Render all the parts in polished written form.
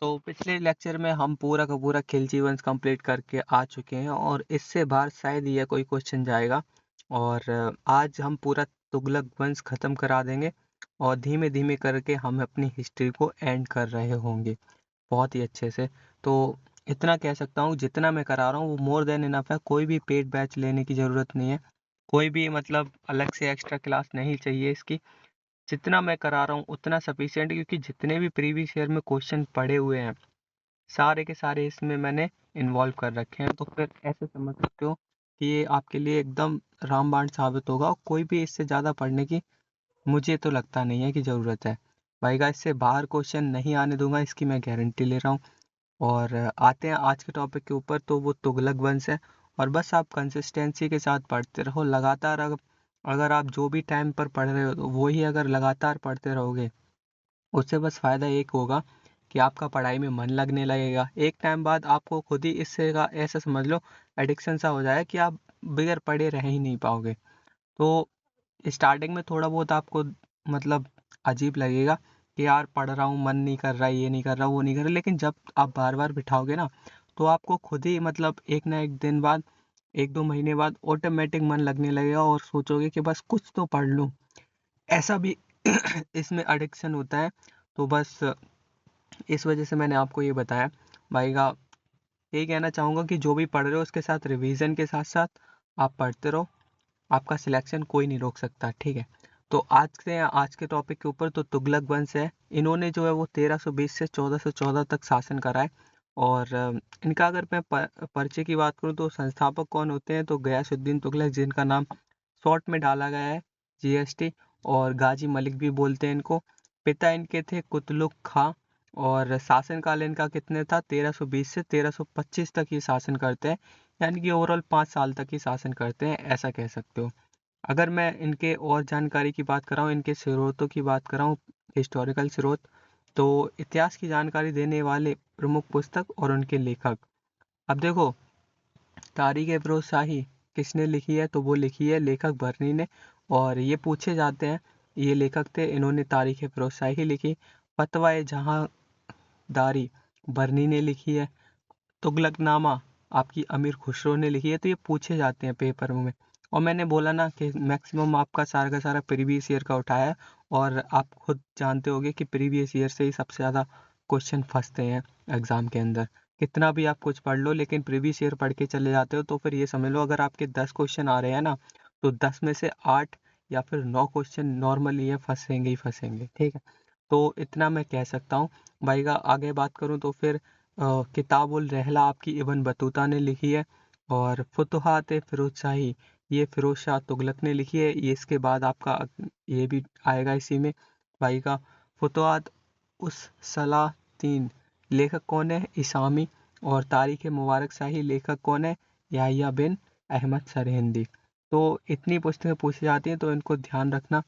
तो पिछले लेक्चर में हम पूरा का पूरा खिलची वंश कंप्लीट करके आ चुके हैं और इससे बाहर शायद ये कोई क्वेश्चन जाएगा। और आज हम पूरा तुगलक वंश खत्म करा देंगे और धीमे धीमे करके हम अपनी हिस्ट्री को एंड कर रहे होंगे बहुत ही अच्छे से। तो इतना कह सकता हूँ जितना मैं करा रहा हूँ वो मोर देन इनफ है। कोई भी पेड बैच लेने की ज़रूरत नहीं है, कोई भी मतलब अलग से एक्स्ट्रा क्लास नहीं चाहिए इसकी। जितना मैं करा रहा हूँ उतना सफिशिएंट, क्योंकि जितने भी प्रीवियस ईयर में क्वेश्चन पड़े हुए हैं सारे के सारे इसमें मैंने इन्वॉल्व कर रखे हैं। तो फिर ऐसे समझ सकते हो कि ये आपके लिए एकदम रामबाण साबित होगा और कोई भी इससे ज़्यादा पढ़ने की मुझे तो लगता नहीं है कि ज़रूरत है। भाई का इससे बाहर क्वेश्चन नहीं आने दूंगा, इसकी मैं गारंटी ले रहा हूँ। और आते हैं आज के टॉपिक के ऊपर, तो वो तुगलक वंश है। और बस आप कंसिस्टेंसी के साथ पढ़ते रहो लगातार। अगर आप जो भी टाइम पर पढ़ रहे हो तो वही अगर लगातार पढ़ते रहोगे, उससे बस फ़ायदा एक होगा कि आपका पढ़ाई में मन लगने लगेगा। एक टाइम बाद आपको खुद ही इससे का ऐसा समझ लो एडिक्शन सा हो जाए कि आप बगैर पढ़े रह ही नहीं पाओगे। तो स्टार्टिंग में थोड़ा बहुत आपको मतलब अजीब लगेगा कि यार पढ़ रहा हूँ, मन नहीं कर रहा, ये नहीं कर रहा, वो नहीं कर रहा, लेकिन जब आप बार बार बिठाओगे ना तो आपको खुद ही मतलब एक ना एक दिन बाद, एक दो महीने बाद ऑटोमेटिक मन लगने लगेगा और सोचोगे कि बस कुछ तो पढ़ लूँ। ऐसा भी इसमें एडिक्शन होता है। तो बस इस वजह से मैंने आपको ये बताया। भाई का यही कहना चाहूँगा कि जो भी पढ़ रहे हो उसके साथ रिवीजन के साथ साथ आप पढ़ते रहो, आपका सिलेक्शन कोई नहीं रोक सकता, ठीक है। तो आज के टॉपिक के ऊपर, तो तुगलक वंश है। इन्होंने जो है वो 1320 से 1414 तक शासन करा है। और इनका अगर मैं परिचय की बात करूँ तो संस्थापक कौन होते हैं, तो गयासुद्दीन तुगलक, जिनका नाम शॉर्ट में डाला गया है जीएसटी, और गाजी मलिक भी बोलते हैं इनको। पिता इनके थे कुतलुक खां। और शासनकाल इनका कितने था, 1320 से 1325 तक ये शासन करते हैं। यानी कि ओवरऑल 5 साल तक ही शासन करते हैं, ऐसा कह सकते हो। अगर मैं इनके और जानकारी की बात कर रहा हूँ, इनके स्रोतों की बात कर रहा हूँ, हिस्टोरिकल स्रोत, तो इतिहास की जानकारी देने वाले प्रमुख पुस्तक और उनके लेखक। अब देखो, तारीख फिरोज शाही किसने लिखी है, तो वो लिखी है लेखक बर्नी ने। और ये पूछे जाते हैं, ये लेखक थे, इन्होंने तारीख फिरोज शाही लिखी। फतवा जहांदारी बर्नी ने लिखी है। तुगलकनामा आपकी अमीर खुसरो ने लिखी है। तो ये पूछे जाते हैं पेपर में। और मैंने बोला ना कि मैक्सिमम आपका सारा का सारा प्रीवियस ईयर का उठाया है। और आप खुद जानते होंगे कि प्रीवियस ईयर से ही सबसे ज़्यादा क्वेश्चन फंसते हैं एग्ज़ाम के अंदर। कितना भी आप कुछ पढ़ लो लेकिन प्रीवियस ईयर पढ़ के चले जाते हो तो फिर ये समझ लो अगर आपके 10 क्वेश्चन आ रहे हैं ना, तो 10 में से 8 या फिर 9 क्वेश्चन नॉर्मली ये फंसेंगे ही फंसेंगे, ठीक है। तो इतना मैं कह सकता हूँ। भाई का आगे बात करूँ तो फिर किताबुल रहला आपकी इब्न बतूता ने लिखी है। और फुतुहात फिरोज शाही ये फिरोज शाह तुगलक ने लिखी है। ये इसके बाद आपका ये भी आएगा इसी में। भाई का फुतुहात उस सलातीन लेखक कौन है, इसामी। और तारीख मुबारक शाही लेखक कौन है, याहिया बिन अहमद सरहिंदी। तो इतनी पुस्तकें पूछी जाती हैं तो इनको ध्यान रखना।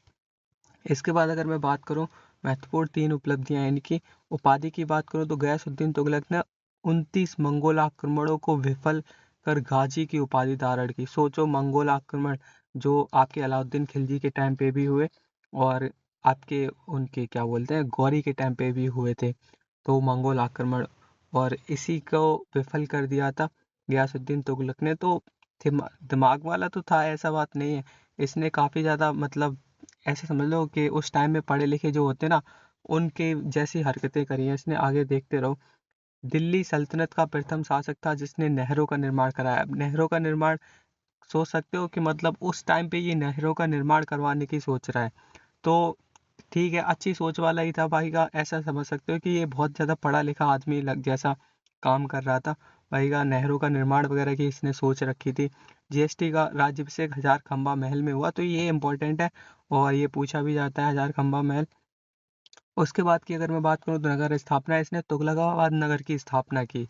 इसके बाद अगर मैं बात करूं महत्वपूर्ण 3 उपलब्धियां हैं इनकी, उपाधि की बात करूं तो गयासुद्दीन तुगलक ने 29 मंगोल आक्रमणों को विफल कर गाजी की उपाधि धारण की। सोचो, मंगोल आक्रमण जो आपके अलाउद्दीन खिलजी के टाइम पे भी हुए और आपके उनके क्या बोलते हैं गौरी के टाइम पे भी हुए थे, तो मंगोल आक्रमण, और इसी को विफल कर दिया था गयासुद्दीन तुगलक ने। तो दिमाग वाला तो था, ऐसा बात नहीं है। इसने काफ़ी ज़्यादा मतलब ऐसे समझ लो कि उस टाइम में पढ़े लिखे जो होते ना, उनके जैसी हरकतें करी हैं इसने। आगे देखते रहो। दिल्ली सल्तनत का प्रथम शासक था जिसने नहरों का निर्माण कराया। अब नहरों का निर्माण सोच सकते हो कि मतलब उस टाइम पे ये नहरों का निर्माण करवाने की सोच रहा है। तो ठीक है, अच्छी सोच वाला ही था भाई का, ऐसा समझ सकते हो कि ये बहुत ज़्यादा पढ़ा लिखा आदमी लग जैसा काम कर रहा था। भाई का नहरों का निर्माण वगैरह की इसने सोच रखी थी। जीएसटी का राज्याभिषेक हजार खंबा महल में हुआ, तो ये इंपॉर्टेंट है और ये पूछा भी जाता है हजार खंबा महल। उसके बाद की अगर मैं बात करूँ तो नगर स्थापना, इसने तुगलकाबाद नगर की स्थापना की।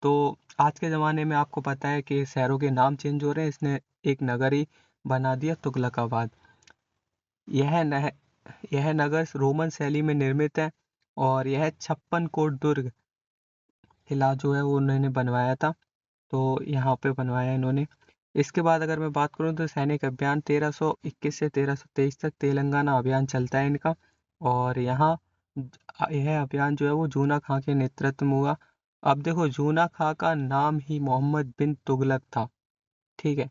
तो आज के ज़माने में आपको पता है कि शहरों के नाम चेंज हो रहे हैं, इसने एक नगर ही बना दिया तुगलकाबाद। यह नह यह नगर रोमन शैली में निर्मित है और यह 56 कोट दुर्ग किला जो है वो उन्होंने बनवाया था। तो यहाँ पे बनवाया इन्होंने। इसके बाद अगर मैं बात करूँ तो सैनिक अभियान 1321 से 1323 तक तेलंगाना अभियान चलता है इनका। और यहाँ यह अभियान जो है वो जूना खां के नेतृत्व में हुआ। अब देखो, जूना खां का नाम ही मोहम्मद बिन तुगलक था। ठीक है,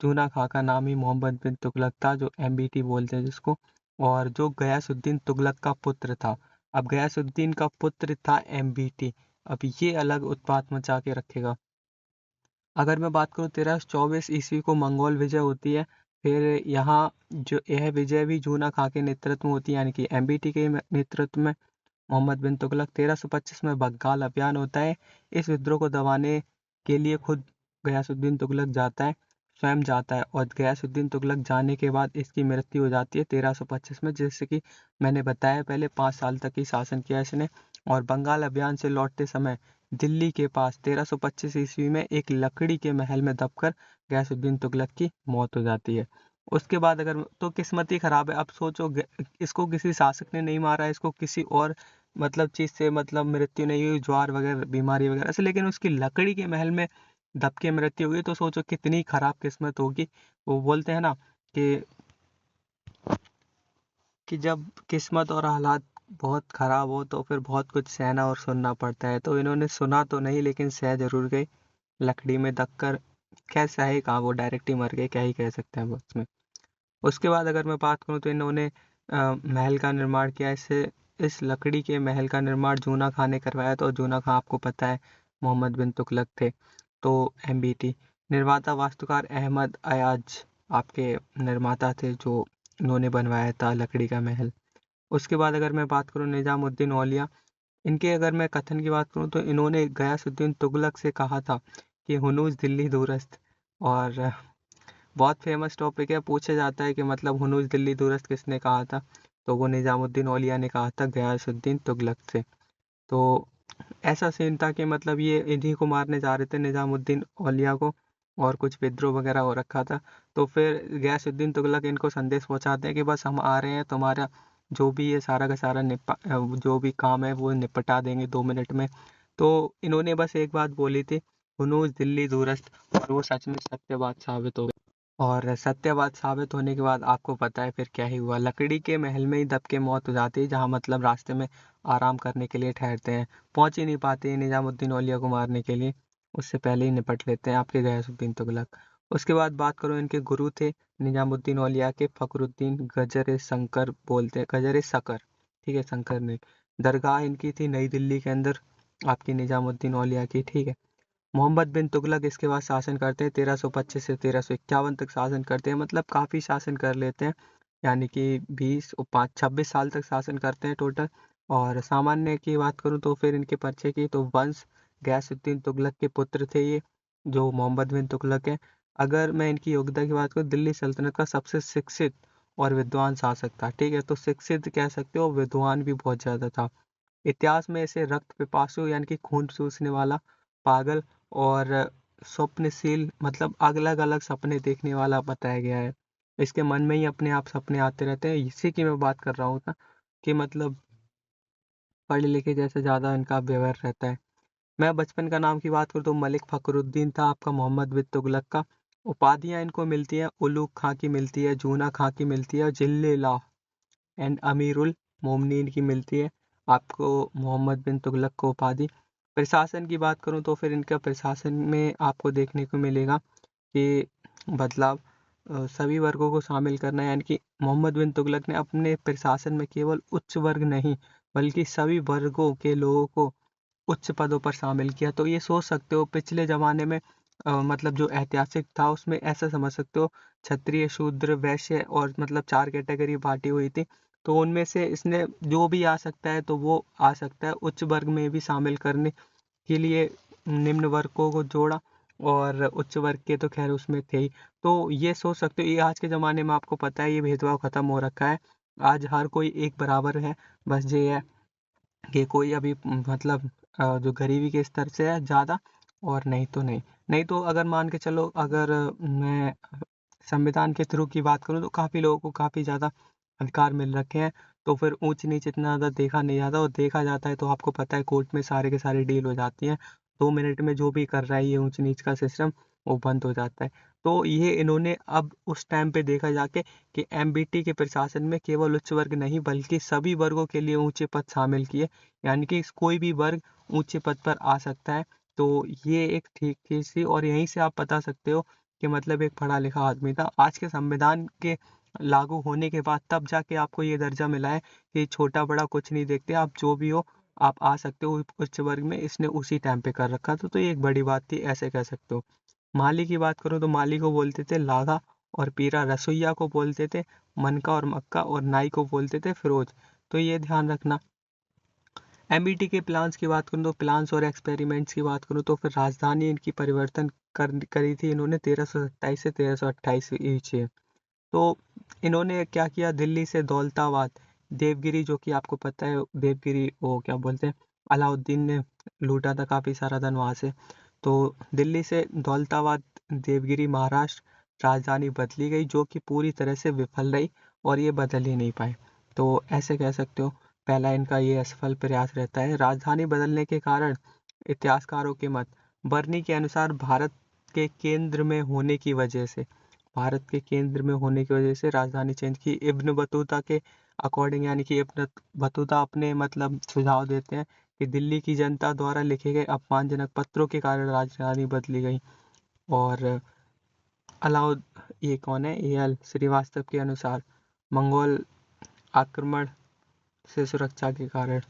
जूना खां का नाम ही मोहम्मद बिन तुगलक था, जो MBT बोलते हैं जिसको, और जो गयासुद्दीन तुगलक का पुत्र था। अब गयासुद्दीन का पुत्र था MBT। अब ये अलग उत्पात मचा के रखेगा। अगर मैं बात करूँ 1324 ईस्वी को मंगोल विजय होती है। फिर यहाँ जो यह विजय भी जूना खां के नेतृत्व में होती है, यानी कि MBT के नेतृत्व में। मोहम्मद बिन तुगलक 1325 में बंगाल अभियान होता है। इस विद्रोह को दबाने के लिए खुद गयासुद्दीन तुगलक स्वयं जाता है, और गयासुद्दीन तुगलक जाने के बाद इसकी मृत्यु हो जाती है 1325 में, जैसे कि मैंने बताया पहले 5 साल तक ही शासन किया इसने। और बंगाल अभियान से लौटते समय दिल्ली के पास 1325 ईस्वी में एक लकड़ी के महल में दबकर गयासुद्दीन तुगलक की मौत हो जाती है। उसके बाद अगर तो किस्मत ही खराब है। अब सोचो, इसको किसी शासक ने नहीं मारा, इसको किसी और मतलब चीज से मतलब मृत्यु नहीं हुई, ज्वार वगैरह बीमारी वगैरह से, लेकिन उसकी लकड़ी के महल में दब के मृत्यु हुई। तो सोचो कितनी खराब किस्मत होगी। वो बोलते हैं ना कि जब किस्मत और हालात बहुत खराब हो तो फिर बहुत कुछ सहना और सुनना पड़ता है। तो इन्होंने सुना तो नहीं, लेकिन सह जरूर गए। लकड़ी में दबकर खैर सहे कहाँ, वो डायरेक्ट ही मर गए, क्या ही कह सकते हैं वो उसमें। उसके बाद अगर मैं बात करूँ तो इन्होंने महल का निर्माण किया। इस लकड़ी के महल का निर्माण जूना खां ने करवाया। तो जूना खां आपको पता है मोहम्मद बिन तुगलक थे। तो MBT निर्माता वास्तुकार अहमद अयाज आपके निर्माता थे, जो इन्होंने बनवाया था लकड़ी का महल। उसके बाद अगर मैं बात करूँ निजामुद्दीन औलिया, इनके अगर मैं कथन की बात करूँ तो इन्होंने गयासुद्दीन तुगलक से कहा था कि हुनूज दिल्ली दूरस्त। और बहुत फेमस टॉपिक है, पूछा जाता है कि मतलब हुनूज दिल्ली दूरस्त किसने कहा था। तो वो निजामुद्दीन औलिया ने कहा था गयासुद्दीन तुगलक से। तो ऐसा सीन था कि मतलब ये इन्हीं को मारने जा रहे थे, निजामुद्दीन औलिया को, और कुछ विद्रोह वगैरह हो रखा था। तो फिर गयासुद्दीन तुगलक इनको संदेश पहुंचाते हैं कि बस हम आ रहे हैं, तुम्हारा जो भी ये सारा का सारा जो भी काम है वो निपटा देंगे 2 मिनट में। तो इन्होंने बस एक बात बोली थी, हुनूज दिल्ली दूरस्त, और वो सच में सत्य बात साबित हो गई। और सत्यवाद साबित होने के बाद आपको पता है फिर क्या ही हुआ। लकड़ी के महल में ही दब के मौत हो जाती है, जहाँ मतलब रास्ते में आराम करने के लिए ठहरते हैं, पहुंच ही नहीं पाते निजामुद्दीन औलिया को मारने के लिए, उससे पहले ही निपट लेते हैं आपके गयासुद्दीन तुगलक। उसके बाद बात करूँ, इनके गुरु थे निजामुद्दीन औलिया के फखरुद्दीन गजर शंकर, बोलते हैं गजर शकर, ठीक है, शंकर ने। दरगाह इनकी थी नई दिल्ली के अंदर, आपकी निजामुद्दीन औलिया की, ठीक है। मोहम्मद बिन तुगलक इसके बाद शासन करते हैं 1325 से 1351 तक शासन करते हैं, मतलब काफ़ी शासन कर लेते हैं, यानी कि 26 साल तक शासन करते हैं टोटल। और सामान्य की बात करूं तो फिर इनके परिचय की तो वंश गयासुद्दीन तुगलक के पुत्र थे ये, जो मोहम्मद बिन तुगलक है। अगर मैं इनकी योग्यता की बात करूँ, दिल्ली सल्तनत का सबसे शिक्षित और विद्वान शासक था, ठीक है। तो शिक्षित कह सकते हो, विद्वान भी बहुत ज़्यादा था। इतिहास में इसे रक्त पिपासु यानी कि खून चूसने वाला, पागल और स्वप्नशील, मतलब अलग अलग सपने देखने वाला बताया गया है। इसके मन में ही अपने आप सपने आते रहते हैं, इसी की मैं बात कर रहा हूँ ना, कि मतलब पढ़े लिखे जैसे ज़्यादा इनका व्यवहार रहता है। मैं बचपन का नाम की बात करूँ तो मलिक फखरुद्दीन था आपका मोहम्मद बिन तुगलक का। उपाधियाँ इनको मिलती हैं, उलूग खां की मिलती है, जूना खां की मिलती है, और जिल्ले एंड अमीरुल मोमिनीन की मिलती है आपको मोहम्मद बिन तुगलक को उपाधि। प्रशासन की बात करूं तो फिर इनका प्रशासन में आपको देखने को मिलेगा कि बदलाव सभी वर्गों को शामिल करना, यानी कि मोहम्मद बिन तुगलक ने अपने प्रशासन में केवल उच्च वर्ग नहीं, बल्कि सभी वर्गों के लोगों को उच्च पदों पर शामिल किया। तो ये सोच सकते हो पिछले जमाने में मतलब जो ऐतिहासिक था उसमें ऐसा समझ सकते हो, क्षत्रिय शूद्र वैश्य और मतलब 4 कैटेगरी बांटी हुई थी। तो उनमें से इसने जो भी आ सकता है तो वो आ सकता है, उच्च वर्ग में भी शामिल करने के लिए निम्न वर्गों को जोड़ा, और उच्च वर्ग के तो खैर उसमें थे ही। तो ये सोच सकते हो, ये आज के ज़माने में आपको पता है ये भेदभाव खत्म हो रखा है। आज हर कोई एक बराबर है। बस ये है कि कोई अभी मतलब जो गरीबी के स्तर से है ज़्यादा, और नहीं तो नहीं। नहीं तो अगर मान के चलो, अगर मैं संविधान के थ्रू की बात करूँ तो काफ़ी लोगों को काफ़ी ज़्यादा अधिकार मिल रखे हैं। तो फिर ऊंच नीच इतना ज़्यादा देखा नहीं जाता, और देखा जाता है तो आपको पता है कोर्ट में सारे के सारे डील हो जाती हैं। 2 मिनट में जो भी कर रहा है ये ऊंच नीच का सिस्टम, वो बंद हो जाता है। तो ये इन्होंने अब उस टाइम पे देखा जाके कि एमबीटी के प्रशासन में केवल उच्च वर्ग नहीं बल्कि सभी वर्गों के लिए ऊंचे पद शामिल किए, यानी कि कोई भी वर्ग ऊंचे पद पर आ सकता है। तो ये एक ठीक चीज थी और यहीं से आप बता सकते हो कि मतलब एक पढ़ा लिखा आदमी था। आज के संविधान के लागू होने के बाद तब जाके आपको ये दर्जा मिला है कि छोटा बड़ा कुछ नहीं देखते, आप जो भी हो आप आ सकते हो उच्च वर्ग में। इसने उसी टाइम पे कर रखा था, तो ये एक बड़ी बात थी, ऐसे कह सकते हो। माली की बात करूँ तो माली को बोलते थे लागा और पीरा, रसोइया को बोलते थे मनका और मक्का, और नाई को बोलते थे फिरोज। तो ये ध्यान रखना। एमबीटी के प्लान्स की बात करूँ तो प्लान्स और एक्सपेरिमेंट्स की बात करूँ तो फिर राजधानी इनकी परिवर्तन करी थी इन्होंने 1327 से 1328 ईस्वी। तो इन्होंने क्या किया, दिल्ली से दौलताबाद, देवगिरी, जो कि आपको पता है देवगिरी वो क्या बोलते हैं, अलाउद्दीन ने लूटा था काफ़ी सारा धन वहाँ से। तो दिल्ली से दौलताबाद, देवगिरी, महाराष्ट्र राजधानी बदली गई, जो कि पूरी तरह से विफल रही और ये बदल ही नहीं पाए। तो ऐसे कह सकते हो पहला इनका ये असफल प्रयास रहता है। राजधानी बदलने के कारण इतिहासकारों के मत, बर्नी के अनुसार भारत के केंद्र में होने की वजह से राजधानी चेंज की। इब्न बतूता के अकॉर्डिंग, यानी कि इब्न बतूता अपने मतलब सुझाव देते हैं कि दिल्ली की जनता द्वारा लिखे गए अपमानजनक पत्रों के कारण राजधानी बदली गई। और अलाउद ये कौन है, एल श्रीवास्तव के अनुसार मंगोल आक्रमण से सुरक्षा के कारण।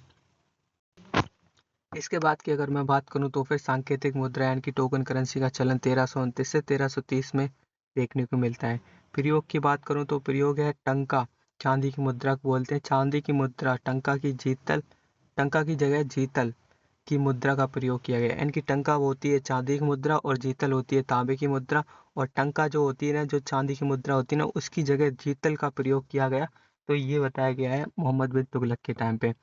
इसके बाद की अगर मैं बात करूं तो फिर सांकेतिक मुद्रा यानी कि टोकन करेंसी का चलन 1329 से 1330 में देखने को मिलता है। प्रयोग की बात करूं तो प्रयोग है टंका, चांदी की मुद्रा को बोलते हैं। चांदी की मुद्रा टंका की जगह जीतल की मुद्रा का प्रयोग किया गया। यानी कि टंका होती है चांदी की मुद्रा और जीतल होती है तांबे की मुद्रा, और टंका जो होती है ना, जो चांदी की मुद्रा होती है ना, उसकी जगह जीतल का प्रयोग किया गया। तो ये बताया गया है मोहम्मद बिन तुगलक के टाइम पे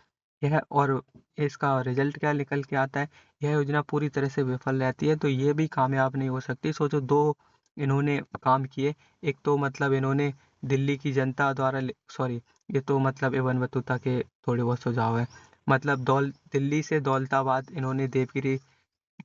यह। और इसका रिजल्ट क्या निकल के आता है, यह योजना पूरी तरह से विफल रहती है, तो ये भी कामयाब नहीं हो सकती। सोचो दो इन्होंने काम किए, एक तो मतलब इन्होंने दिल्ली की जनता द्वारा, सॉरी ये तो मतलब इब्न बतूता के थोड़े बहुत सुझाव है, मतलब दिल्ली से दौलताबाद इन्होंने देवगिरी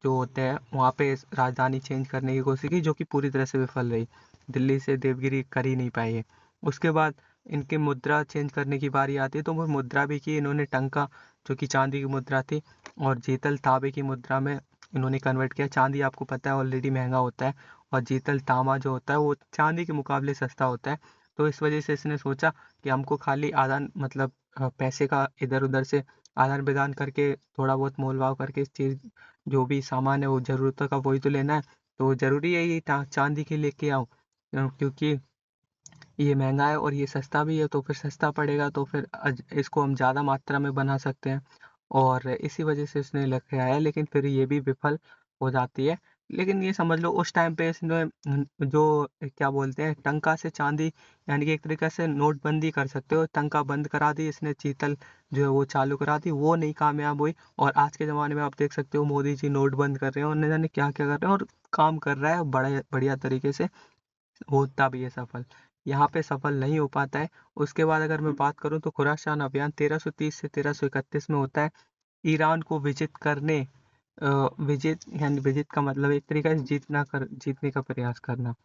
जो होते हैं वहाँ पे राजधानी चेंज करने की कोशिश की, जो कि पूरी तरह से विफल रही। दिल्ली से देवगिरी कर ही नहीं पाए ये। उसके बाद इनकी मुद्रा चेंज करने की बारी आती है, तो वो मुद्रा भी की इन्होंने टंका, जो कि चांदी की मुद्रा थी, और जीतल तांबे की मुद्रा में इन्होंने कन्वर्ट किया। चांदी आपको पता है ऑलरेडी महंगा होता है, और जीतल तांबा जो होता है वो चांदी के मुकाबले सस्ता होता है। तो इस वजह से इसने सोचा कि हमको खाली आदान मतलब पैसे का इधर उधर से आदान प्रदान करके थोड़ा बहुत मोल भाव करके इस चीज़ जो भी सामान है वो ज़रूरत का वही तो लेना है। तो ज़रूरी है ये चांदी के लेके आओ, क्योंकि ये महंगा है और ये सस्ता भी है, तो फिर सस्ता पड़ेगा, तो फिर इसको हम ज़्यादा मात्रा में बना सकते हैं। और इसी वजह से इसने लेके आया, लेकिन फिर ये भी विफल हो जाती है। लेकिन ये समझ लो उस टाइम पे इसने जो क्या बोलते हैं टंका से चांदी, यानी कि एक तरीके से नोटबंदी कर सकते हो, टंका बंद करा दी इसने, चीतल जो है वो चालू करा दी, वो नहीं कामयाब हुई। और आज के ज़माने में आप देख सकते हो मोदी जी नोट बंद कर रहे हैं और न जाने क्या क्या कर रहे हैं, और काम कर रहा है बड़ा बढ़िया तरीके से, होता भी है सफल। यहाँ पे सफल नहीं हो पाता है। उसके बाद अगर मैं बात करूँ तो खुरासान अभियान 1330 से 1331 में होता है। ईरान को विजित यानी विजित का मतलब एक तरीका से जीतने का प्रयास करना।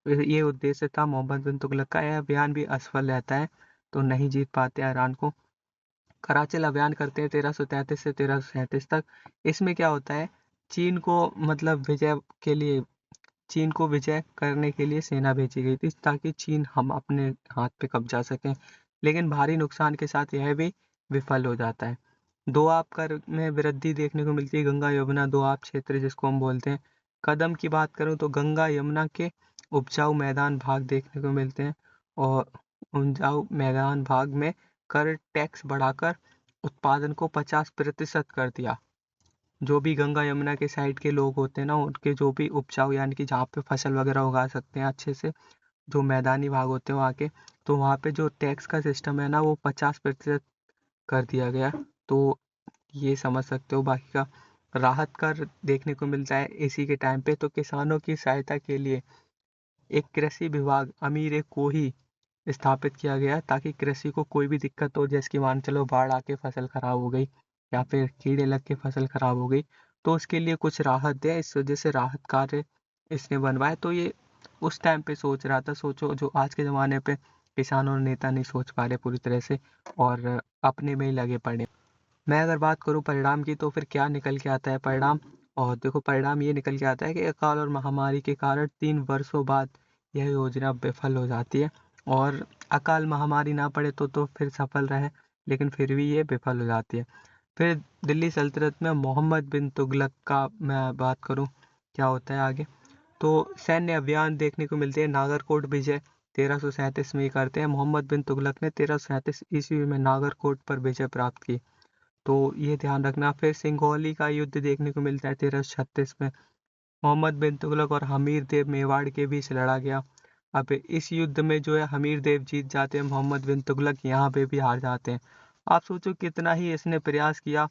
ये उद्देश्य था मोहम्मद बिन तुगलक का। यह अभियान भी असफल रहता है, तो नहीं जीत पाते ईरान को। कराचिल अभियान करते हैं 1333 से 1337 तक। इसमें क्या होता है, चीन को मतलब चीन को विजय करने के लिए सेना भेजी गई थी, ताकि चीन हम अपने हाथ पे कब्जा सकें। लेकिन भारी नुकसान के साथ यह भी विफल हो जाता है। दोआब कर में वृद्धि देखने को मिलती है, गंगा यमुना दोआब क्षेत्र जिसको हम बोलते हैं। कदम की बात करूं तो गंगा यमुना के उपजाऊ मैदान भाग देखने को मिलते हैं, और उपजाऊ मैदान भाग में कर टैक्स बढ़ाकर उत्पादन को 50% कर दिया। जो भी गंगा यमुना के साइड के लोग होते हैं ना, उनके जो भी उपजाऊ यानी कि जहाँ पे फसल वगैरह उगा सकते हैं अच्छे से, जो मैदानी भाग होते हैं वहाँ के, तो वहाँ पे जो टैक्स का सिस्टम है ना वो 50% कर दिया गया। तो ये समझ सकते हो। बाकी का राहत कर देखने को मिलता है इसी के टाइम पे। तो किसानों की सहायता के लिए एक कृषि विभाग अमीर को ही स्थापित किया गया, ताकि कृषि को कोई भी दिक्कत हो, जैसे कि मान चलो बाढ़ आके फसल खराब हो गई या फिर कीड़े लग के फसल खराब हो गई, तो उसके लिए कुछ राहत दे। इस वजह से राहत कार्य इसने बनवाए। तो ये उस टाइम पे सोच रहा था, सोचो जो आज के ज़माने पे किसान और नेता नहीं सोच पा रहे पूरी तरह से और अपने में ही लगे पड़े। मैं अगर बात करूं परिणाम की तो फिर क्या निकल के आता है परिणाम। और देखो परिणाम ये निकल के आता है कि अकाल और महामारी के कारण 3 वर्षों बाद यह योजना विफल हो जाती है। और अकाल महामारी ना पड़े तो फिर सफल रहे, लेकिन फिर भी ये विफल हो जाती है। फिर दिल्ली सल्तनत में मोहम्मद बिन तुगलक का मैं बात करूं क्या होता है आगे, तो सैन्य अभियान देखने को मिलते हैं। नागरकोट विजय 1337 में ये करते हैं। मोहम्मद बिन तुगलक ने 1337 ईस्वी में नागरकोट पर विजय प्राप्त की, तो ये ध्यान रखना। फिर सिंगौली का युद्ध देखने को मिलता है 1336 में। मोहम्मद बिन तुगलक और हमीर देव मेवाड़ के बीच लड़ा गया। अब इस युद्ध में जो है हमीर देव जीत जाते हैं, मोहम्मद बिन तुगलक यहाँ पे भी हार जाते हैं। आप सोचो कितना ही इसने प्रयास किया,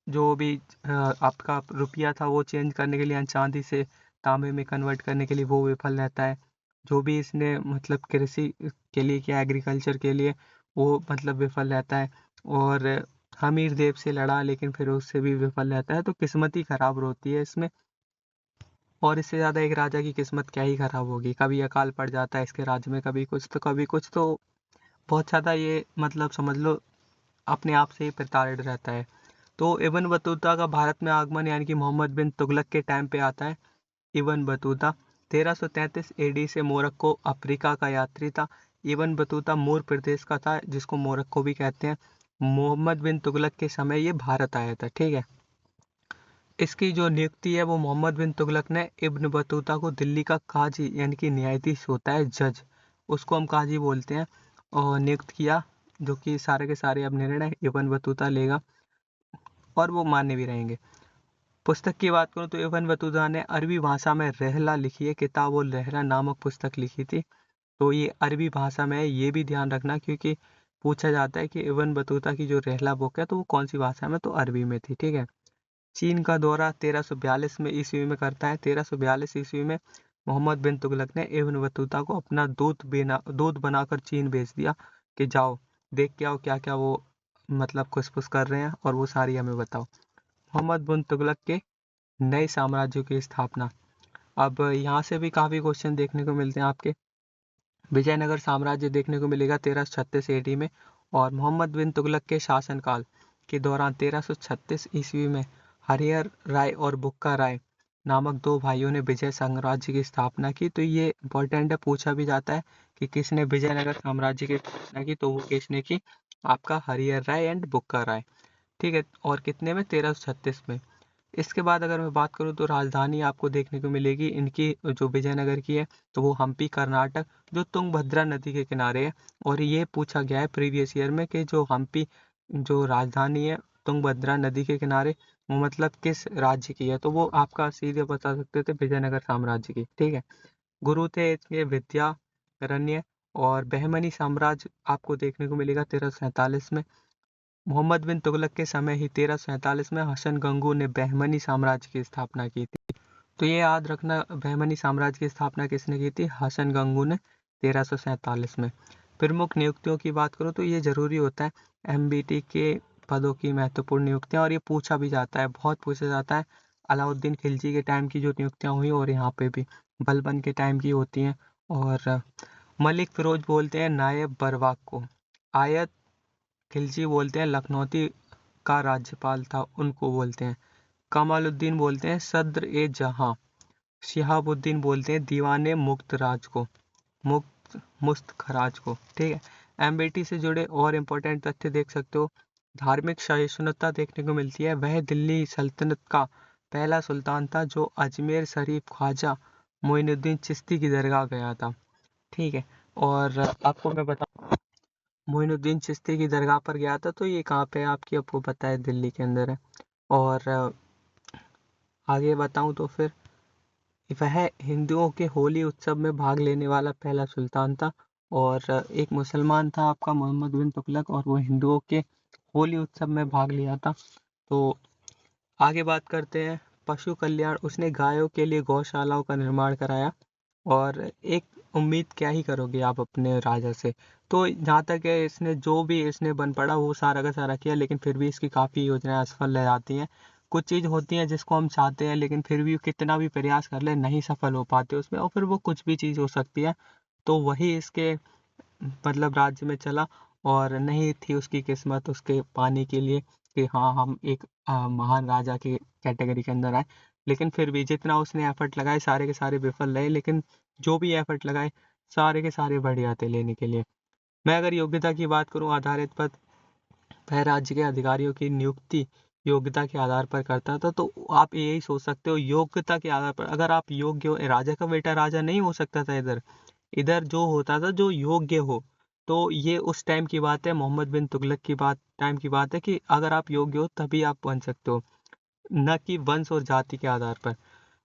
जो भी आपका रुपया था वो चेंज करने के लिए, चांदी से तांबे में कन्वर्ट करने के लिए, वो विफल रहता है। जो भी इसने मतलब कृषि के लिए किया, एग्रीकल्चर के लिए, वो मतलब विफल रहता है। और हमीर देव से लड़ा लेकिन फिर उससे भी विफल रहता है। तो किस्मत ही खराब होती है इसमें। और इससे ज़्यादा एक राजा की किस्मत क्या ही खराब होगी, कभी अकाल पड़ जाता है इसके राज्य में, कभी कुछ तो कभी कुछ, तो बहुत ज़्यादा ये मतलब समझ लो अपने आप से ही प्रताड़ित रहता है। तो इब्न बतूता का भारत में आगमन यानी कि मोहम्मद बिन तुगलक के टाइम पे आता है। इब्न बतूता 1333 एडी से मोरक्को अफ्रीका का यात्री था। इब्न बतूता मूर प्रदेश का था जिसको मोरक्को भी कहते हैं। मोहम्मद बिन तुगलक के समय ये भारत आया था, ठीक है। इसकी जो नियुक्ति है वो मोहम्मद बिन तुगलक ने इब्न बतूता को दिल्ली का काजी यानी कि न्यायाधीश होता है, जज, उसको हम काजी बोलते हैं, और नियुक्त किया, जो कि सारे के सारे अब निर्णय इब्न बतूता लेगा और वो मान्य भी रहेंगे। पुस्तक की बात करूँ तो इब्न बतूता ने अरबी भाषा में रहला लिखी है, किताब और रहला नामक पुस्तक लिखी थी। तो ये अरबी भाषा में है, ये भी ध्यान रखना, क्योंकि पूछा जाता है कि इब्न बतूता की जो रहला बुक है तो वो कौन सी भाषा में, तो अरबी में थी, ठीक है। चीन का दौरा 1342 में ईस्वी में करता है। 1342 ईस्वी में मोहम्मद बिन तुगलक ने इब्न बतूता को अपना दूत बनाकर चीन भेज दिया कि जाओ देख के आओ क्या क्या वो मतलब खुसफुस कर रहे हैं और वो सारी हमें बताओ। मोहम्मद बिन तुगलक के नए साम्राज्य की स्थापना। अब यहाँ से भी काफ़ी क्वेश्चन देखने को मिलते हैं आपके। विजयनगर साम्राज्य देखने को मिलेगा 1336 एडी में। और मोहम्मद बिन तुगलक के शासनकाल के दौरान 1336 ईस्वी में हरिहर राय और बुक्का राय नामक दो भाइयों ने विजय साम्राज्य की स्थापना की। तो ये इंपॉर्टेंट है, पूछा भी जाता है कि किसने विजयनगर साम्राज्य की स्थापना की, तो वो किसने की, आपका हरिहर राय एंड बुक्का राय, ठीक है। और कितने में, 1336 में। इसके बाद अगर मैं बात करूँ तो राजधानी आपको देखने को मिलेगी इनकी जो विजयनगर की है, तो वो हम्पी कर्नाटक, जो तुंगभद्रा नदी के किनारे है। और ये पूछा गया है प्रीवियस ईयर में कि जो हम्पी जो राजधानी है तुंगभद्रा नदी के किनारे, वो मतलब किस राज्य की है, तो वो आपका सीधे बता सकते थे विजयनगर साम्राज्य की, ठीक है। गुरु थे इसके विद्यारण्य। और बहमनी साम्राज्य आपको देखने को मिलेगा 1347 में। मोहम्मद बिन तुगलक के समय ही 1347 में हसन गंगू ने बहमनी साम्राज्य की स्थापना की थी। तो ये याद रखना, बहमनी साम्राज्य की स्थापना किसने की थी, हसन गंगू ने 1347 में। प्रमुख नियुक्तियों की बात करूँ तो ये जरूरी होता है, एमबीटी के पदों की महत्वपूर्ण नियुक्तियां, और ये पूछा भी जाता है, बहुत पूछा जाता है। अलाउद्दीन खिलजी के टाइम की जो नियुक्तियां हुई और यहाँ पे भी बलबन के टाइम की होती हैं। और मलिक फिरोज बोलते हैं नायब बरवाक को, आयत खिलजी बोलते हैं लखनौती का राज्यपाल था उनको बोलते हैं, कमालुद्दीन बोलते हैं सद्र ए जहां, शिहाबुद्दीन बोलते हैं दीवाने मुक्त राज को, मुस्त खराज को, ठीक है। एमबीटी से जुड़े और इम्पोर्टेंट तथ्य देख सकते हो। धार्मिक सहिष्णुता देखने को मिलती है। वह दिल्ली सल्तनत का पहला सुल्तान था जो अजमेर शरीफ ख्वाजा मोइनुद्दीन चिश्ती की दरगाह गया था, ठीक है। और आपको मैं बताऊं मोइनुद्दीन चिश्ती की दरगाह पर गया था, तो ये कहाँ पे है आपकी, आपको पता है दिल्ली के अंदर है। और आगे बताऊं तो फिर वह हिंदुओं के होली उत्सव में भाग लेने वाला पहला सुल्तान था। और एक मुसलमान था आपका मोहम्मद बिन तुगलक, और वो हिंदुओं के होली उत्सव में भाग लिया था। तो आगे बात करते हैं पशु कल्याण। उसने गायों के लिए गौशालाओं का निर्माण कराया। और एक उम्मीद क्या ही करोगे आप अपने राजा से। तो जहाँ तक है इसने जो भी इसने बन पड़ा वो सारा का सारा किया, लेकिन फिर भी इसकी काफ़ी योजनाएं असफल रह जाती हैं। कुछ चीज़ होती है जिसको हम चाहते हैं लेकिन फिर भी कितना भी प्रयास कर ले नहीं सफल हो पाते उसमें, और फिर वो कुछ भी चीज़ हो सकती है। तो वही इसके मतलब राज्य में चला, और नहीं थी उसकी किस्मत उसके पाने के लिए कि हाँ हम एक महान राजा के कैटेगरी के अंदर आए। लेकिन फिर भी जितना उसने एफर्ट लगाए सारे के सारे विफल रहे, लेकिन जो भी एफर्ट लगाए सारे के सारे बढ़िया थे लेने के लिए। मैं अगर योग्यता की बात करूं, आधारित पद वह राज्य के अधिकारियों की नियुक्ति योग्यता के आधार पर करता था। तो आप यही सोच सकते हो योग्यता के आधार पर, अगर आप योग्य हो, राजा का बेटा राजा नहीं हो सकता था इधर, इधर जो होता था जो योग्य हो। तो ये उस टाइम की बात है, मोहम्मद बिन तुगलक की बात टाइम की बात है कि अगर आप योग्य हो तभी आप बन सकते हो, न कि वंश और जाति के आधार पर।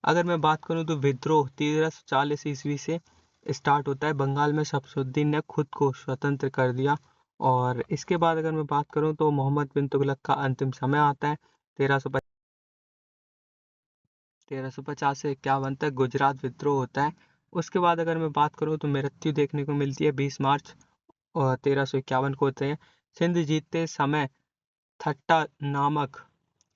अगर मैं बात करूं तो विद्रोह 1340 ईस्वी से स्टार्ट होता है। बंगाल में शमसुद्दीन ने खुद को स्वतंत्र कर दिया। और इसके बाद अगर मैं बात करूं तो मोहम्मद बिन तुगलक का अंतिम समय आता है 1350 से 51 तक गुजरात विद्रोह होता है। उसके बाद अगर मैं बात करूं तो मृत्यु देखने को मिलती है 20 मार्च और 1351 को होते हैं। सिंध जीतते समय थट्टा नामक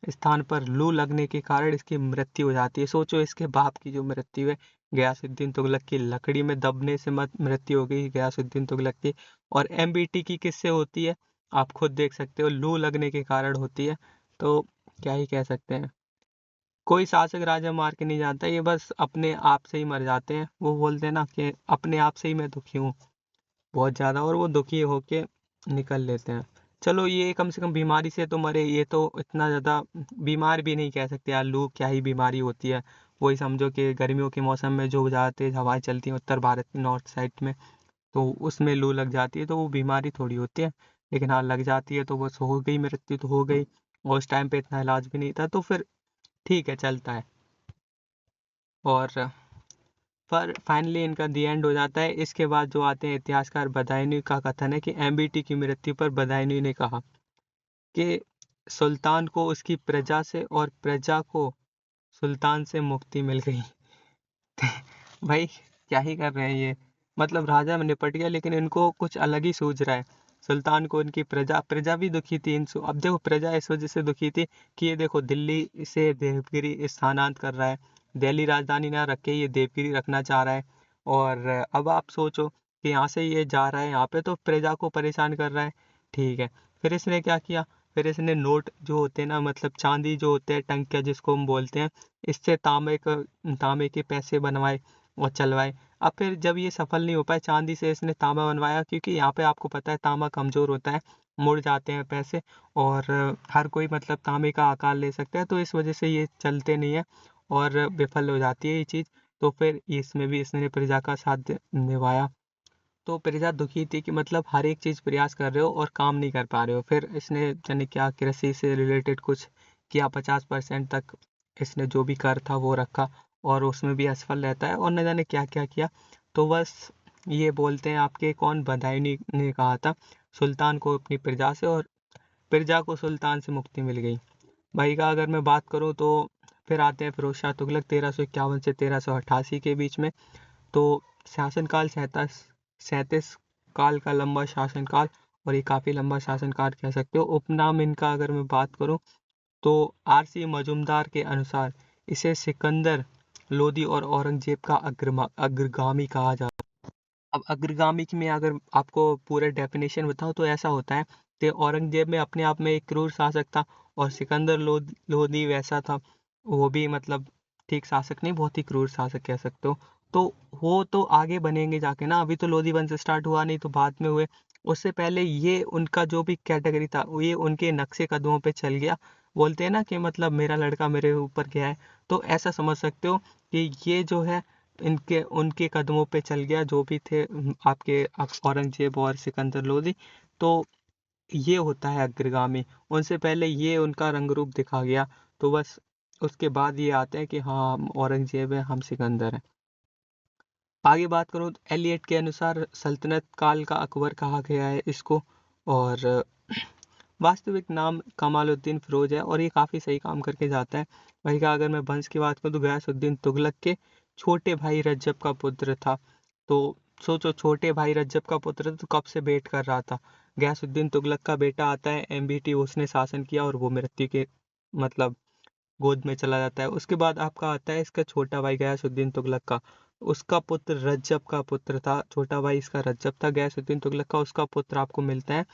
स्थान पर लू लगने के कारण इसकी मृत्यु हो जाती है। सोचो इसके बाप की जो मृत्यु है, गयासुद्दीन तुगलक की लकड़ी में दबने से मृत्यु हो गई गयासुद्दीन तुगलक की। और एमबीटी की किससे होती है आप खुद देख सकते हो, लू लगने के कारण होती है। तो क्या ही कह सकते हैं, कोई शासक राजा मार के नहीं जाता, ये बस अपने आप से ही मर जाते हैं। वो बोलते हैं ना कि अपने आप से ही मैं दुखी हूँ बहुत ज़्यादा, और वो दुखी होके निकल लेते हैं। चलो ये कम से कम बीमारी से तो मरे, ये तो इतना ज़्यादा बीमार भी नहीं कह सकते यार, लू क्या ही बीमारी होती है। वही समझो कि गर्मियों के मौसम में जो ज़्यादा तेज़ हवाएं चलती हैं उत्तर भारत की नॉर्थ साइड में, तो उसमें लू लग जाती है, तो वो बीमारी थोड़ी होती है। लेकिन हाँ लग जाती है तो बस हो गई, मृत्यु तो हो गई, और उस टाइम पे इतना इलाज भी नहीं था, तो फिर ठीक है चलता है। और पर फाइनली इनका दी एंड हो जाता है। इसके बाद जो आते हैं इतिहासकार बदायूं का कथन है कि एमबीटी की मृत्यु पर बदायूं ने कहा कि सुल्तान को उसकी प्रजा से और प्रजा को सुल्तान से मुक्ति मिल गई। भाई क्या ही कर रहे हैं ये, मतलब राजा में निपट गया लेकिन इनको कुछ अलग ही सूझ रहा है। सुल्तान को उनकी प्रजा प्रजा भी दुखी थी इनसे। अब देखो प्रजा इस वजह से दुखी थी कि ये देखो दिल्ली से देवगिरी स्थानांतरित कर रहा है, दिल्ली राजधानी ना रख के ये देवगिरी रखना चाह रहा है। और अब आप सोचो कि यहाँ से ये जा रहा है यहाँ पे तो प्रजा को परेशान कर रहा है। ठीक है, फिर इसने क्या किया, फिर इसने नोट जो होते हैं ना, मतलब चांदी जो होते हैं टंकिया जिसको हम बोलते हैं, इससे तांबे के पैसे बनवाए और चलवाए। अब फिर जब ये सफल नहीं हो पाए, चांदी से इसने तांबा बनवाया, क्योंकि यहाँ पे आपको पता है तांबा कमजोर होता है, मुड़ जाते हैं पैसे, और हर कोई मतलब तांबे का आकार ले सकता है, तो इस वजह से ये चलते नहीं है और विफल हो जाती है ये चीज़। तो फिर इसमें भी इसने प्रजा का साथ निभाया। तो प्रजा दुखी थी कि मतलब हर एक चीज़ प्रयास कर रहे हो और काम नहीं कर पा रहे हो। फिर इसने जाने क्या कृषि से रिलेटेड कुछ किया, 50% तक इसने जो भी कर था वो रखा, और उसमें भी असफल रहता है, और न जाने क्या क्या किया। तो बस ये बोलते हैं आपके कौन, बदायूं ने कहा था सुल्तान को अपनी प्रजा से, और प्रजा को सुल्तान से मुक्ति मिल गई। भाई का अगर मैं बात करूँ तो फिर आते हैं फिरोज शाह तुगलक 1351 से 1388 के बीच में। तो शासनकाल 37 काल का लंबा शासनकाल, और ये काफ़ी लंबा शासनकाल कह सकते हो। उपनाम इनका अगर मैं बात करूं तो आरसी मजूमदार के अनुसार इसे सिकंदर लोदी और औरंगजेब का अग्रगामी कहा जाता है। अब अग्रगामी में अगर आपको पूरा डेफिनेशन बताऊं तो ऐसा होता है कि औरंगजेब में अपने आप में एक क्रूर शासक था, और सिकंदर लोदी वैसा था, वो भी मतलब ठीक शासक नहीं, बहुत ही क्रूर शासक कह सकते हो। तो वो तो आगे बनेंगे जाके ना, अभी तो लोधी वंश स्टार्ट हुआ नहीं, तो बाद में हुए। उससे पहले ये उनका जो भी कैटेगरी था ये उनके नक्शे कदमों पे चल गया। बोलते हैं ना कि मतलब मेरा लड़का मेरे ऊपर गया है, तो ऐसा समझ सकते हो कि ये जो है इनके उनके कदमों पे चल गया जो भी थे आपके औरंगजेब और सिकंदर लोधी। तो ये होता है अग्रगामी, उनसे पहले ये उनका रंग रूप दिखा गया। तो बस उसके बाद ये आते हैं कि हाँ हम औरंगजेब है, हम सिकंदर हैं। आगे बात करूँ तो एलियट के अनुसार सल्तनत काल का अकबर कहा गया है इसको, और वास्तविक नाम कमालुद्दीन फिरोज है, और ये काफ़ी सही काम करके जाता है। वही का अगर मैं वंश की बात करूँ तो गयासुद्दीन तुगलक के छोटे भाई रज्जब का पुत्र था। तो सोचो छोटे भाई रज्जब का पुत्र था, तो कब से वेट कर रहा था। गयासुद्दीन तुगलक का बेटा आता है एमबीटी, उसने शासन किया और वो मृत्यु के मतलब गोद में चला जाता है। उसके बाद आपका आता है इसका छोटा भाई गयासुद्दीन तुगलक का। उसका पुत्र रज्जब का पुत्र था, छोटा भाई इसका रज्जब था गयासुद्दीन तुगलक का। उसका पुत्र आपको मिलता है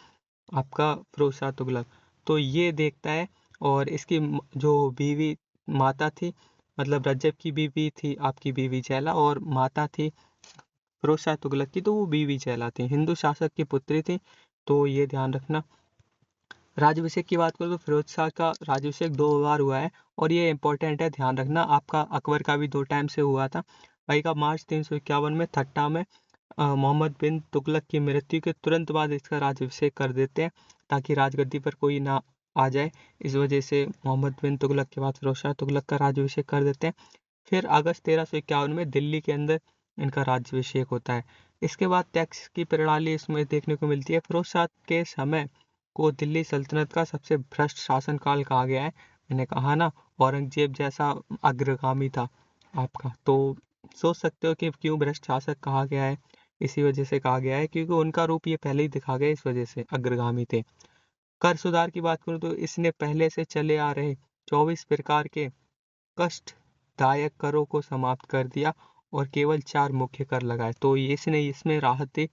आपका फिरोज शाह तुगलक। तो ये देखता है, और इसकी जो बीवी माता थी, मतलब रज्जब की बीवी थी आपकी बीवी जैला, और माता थी फिरोज शाह तुगलक की, तो वो बीवी जैला थी, हिंदू शासक की पुत्री थी। तो ये ध्यान रखना। राज्याभिषेक की बात करूँ तो फिरोज शाह का राज्याभिषेक 2 बार हुआ है, और ये इंपॉर्टेंट है, ध्यान रखना। आपका अकबर का भी 2 टाइम से हुआ था। भाई का मार्च 351 में ठट्टा में मोहम्मद बिन तुगलक की मृत्यु के तुरंत बाद इसका राज्याभिषेक कर देते हैं, ताकि राजगद्दी पर कोई ना आ जाए। इस वजह से मोहम्मद बिन तुगलक के बाद फिरोज शाह तुगलक का राज्याभिषेक कर देते हैं। फिर अगस्त 1351 में दिल्ली के अंदर इनका राज्याभिषेक होता है। इसके बाद टैक्स की प्रणाली इसमें देखने को मिलती है। फिरोज शाह के समय को दिल्ली सल्तनत का सबसे भ्रष्ट शासनकाल कहा गया है। मैंने कहा ना, औरंगजेब जैसा अग्रगामी था आपका। तो सोच सकते हो कि क्यों भ्रष्ट शासक कहा गया है। इसी वजह से कहा गया है क्योंकि उनका रूप ये पहले ही दिखा गया, इस वजह से अग्रगामी थे। कर सुधार की बात करूं तो इसने पहले से चले आ रहे 24 प्रकार के कष्टदायक करों को समाप्त कर दिया, और केवल 4 मुख्य कर लगाए। तो इसने इसमें राहत दी।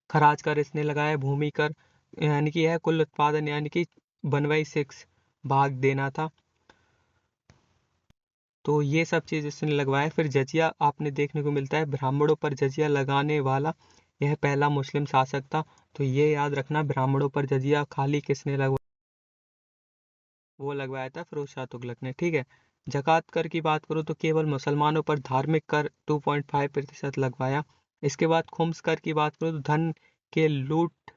खराज कर इसने लगाया, भूमि कर यानी कि यह कुल उत्पादन यानी कि 1/6 भाग देना था। तो ये सब चीज़ इसने लगवाया। फिर जजिया आपने देखने को मिलता है, ब्राह्मणों पर जजिया लगाने वाला यह पहला मुस्लिम शासक था। तो ये याद रखना, ब्राह्मणों पर जजिया खाली किसने लगवाया, वो लगवाया था फिरोज शाह तुगलक ने, ठीक है। जकात कर की बात करूँ तो केवल मुसलमानों पर धार्मिक कर 2.5% लगवाया। इसके बाद खुम्स कर की बात करूँ तो धन के लूट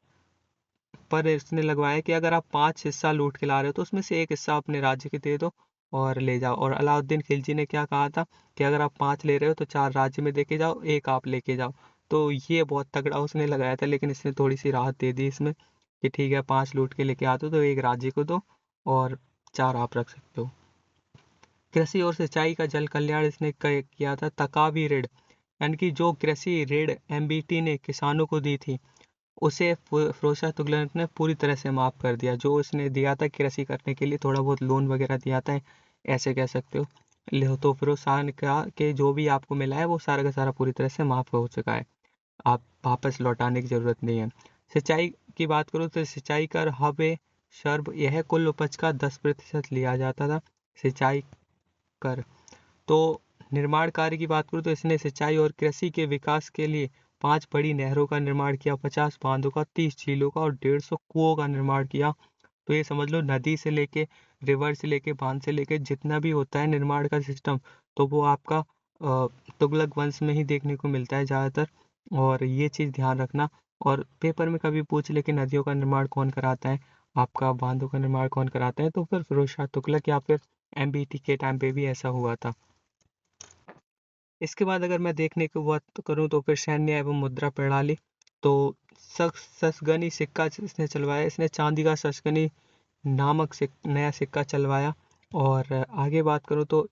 पर इसने लगवाया कि अगर आप 5 हिस्सा लूट के ला रहे हो तो उसमें से 1 हिस्सा अपने राज्य के दे दो और ले जाओ। और अलाउद्दीन खिलजी ने क्या कहा था कि अगर आप 5 ले रहे हो तो 4 राज्य में दे के जाओ, 1 आप लेके जाओ। तो ये बहुत तगड़ा उसने लगाया था, लेकिन इसने थोड़ी सी राहत दे दी इसमें कि ठीक है, 5 लूट के लेके आते हो तो 1 राज्य को दो और 4 आप रख सकते हो। कृषि और सिंचाई का जल कल्याण इसने किया था। तकावी ऋण यानी कि जो कृषि ऋण एमबीटी ने किसानों को दी थी, उसे फिरोज शाह तुगलक ने पूरी तरह से माफ़ कर दिया। जो उसने दिया था कृषि करने के लिए, थोड़ा बहुत लोन वगैरह दिया था, ऐसे कह सकते हो। तो फिरोज शाह ने कहा कि जो भी आपको मिला है वो सारा का सारा पूरी तरह से माफ़ हो चुका है, आप वापस लौटाने की ज़रूरत नहीं है। सिंचाई की बात करूँ तो सिंचाई कर हब शर्ब यह कुल उपज का 10% लिया जाता था, सिंचाई कर। तो निर्माण कार्य की बात करूँ तो इसने सिंचाई और कृषि के विकास के लिए 5 बड़ी नहरों का निर्माण किया, 50 बांधों का, 30 झीलों का और 150 कुओं का निर्माण किया। तो ये समझ लो, नदी से लेके, रिवर से लेके, बांध से लेके, जितना भी होता है निर्माण का सिस्टम, तो वो आपका तुगलक वंश में ही देखने को मिलता है ज़्यादातर। और ये चीज़ ध्यान रखना। और पेपर में कभी पूछ ले कि नदियों का निर्माण कौन कराता है, आपका बांधों का निर्माण कौन कराता है, तो फिर फिरोज शाह तुगलक या फिर एमबीटी के टाइम पे भी ऐसा हुआ था। इसके बाद अगर मैं देखने की बात करूँ तो फिर सैन्य एवं मुद्रा प्रणाली। तो ससगनी सिक्का इसने चलवाया, इसने चांदी का ससगनी नामक नया सिक्का चलवाया। और आगे बात करूँ तो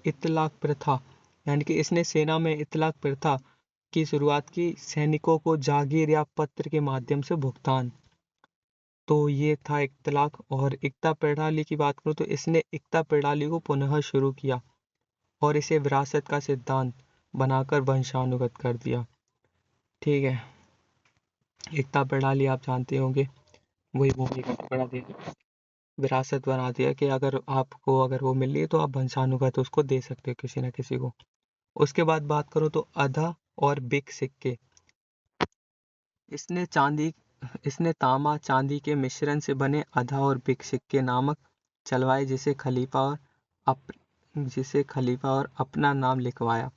इतलाक प्रथा यानी कि इसने सेना में इतलाक प्रथा की शुरुआत की, सैनिकों को जागीर या पत्र के माध्यम से भुगतान। तो ये था इतलाक। और एकता प्रणाली की बात करूँ तो इसने एकता प्रणाली को पुनः शुरू किया और इसे विरासत का सिद्धांत बनाकर वंशानुगत कर दिया, ठीक है। एकता प्रणाली आप जानते होंगे, वही भूमि का टुकड़ा दे विरासत बना दिया कि अगर आपको अगर वो मिल रही है तो आप वंशानुगत उसको दे सकते हो किसी न किसी को। उसके बाद बात करो तो अधा और बिक सिक्के। इसने चांदी इसने तांबा चांदी के मिश्रण से बने अधा और बिक सिक्के नामक चलवाए, जिसे खलीफा और अपना नाम लिखवाया।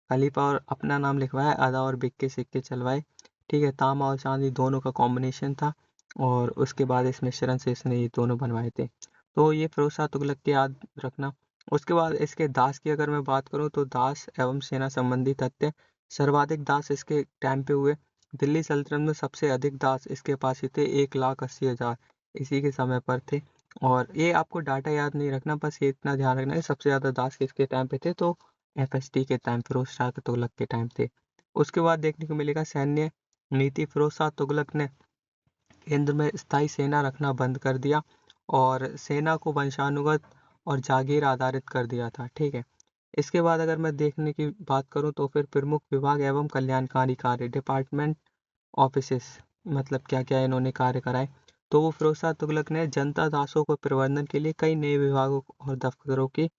खलीफा और अपना नाम लिखवाया, आधा और बिक के सिक्के चलवाए, ठीक है। तांबा और चांदी दोनों का कॉम्बिनेशन था, और उसके बाद इस मिश्रण से इसने ये दोनों बनवाए थे। तो ये फिरोज शाह तुगलक के याद रखना। उसके बाद इसके दास की अगर मैं बात करूँ तो दास एवं सेना संबंधी तथ्य। सर्वाधिक दास इसके टाइम पे हुए। दिल्ली सल्तनत में सबसे अधिक दास इसके पास ही थे, 1,80,000 इसी के समय पर थे। और ये आपको डाटा याद नहीं रखना, बस ये इतना ध्यान रखना है सबसे ज़्यादा दास किसके टाइम पे थे, तो एफएसटी के टाइम, फिरोज शाह तुगलक के टाइम थे। उसके बाद देखने को मिलेगा सैन्य नीति। फिरोज शाह तुगलक ने हिंद में स्थायी सेना रखना बंद कर दिया और सेना को वंशानुगत और जागीर आधारित कर दिया था। ठीक है। इसके बाद अगर मैं देखने की बात करूं तो फिर प्रमुख विभाग एवं कल्याणकारी कार्य डिपार्टमेंट ऑफिसेस मतलब क्या क्या इन्होंने कार्य कराए। तो वो फिरोज शाह तुगलक ने जनता दासों को प्रबंधन के लिए कई नए विभागों और दफ्तरों की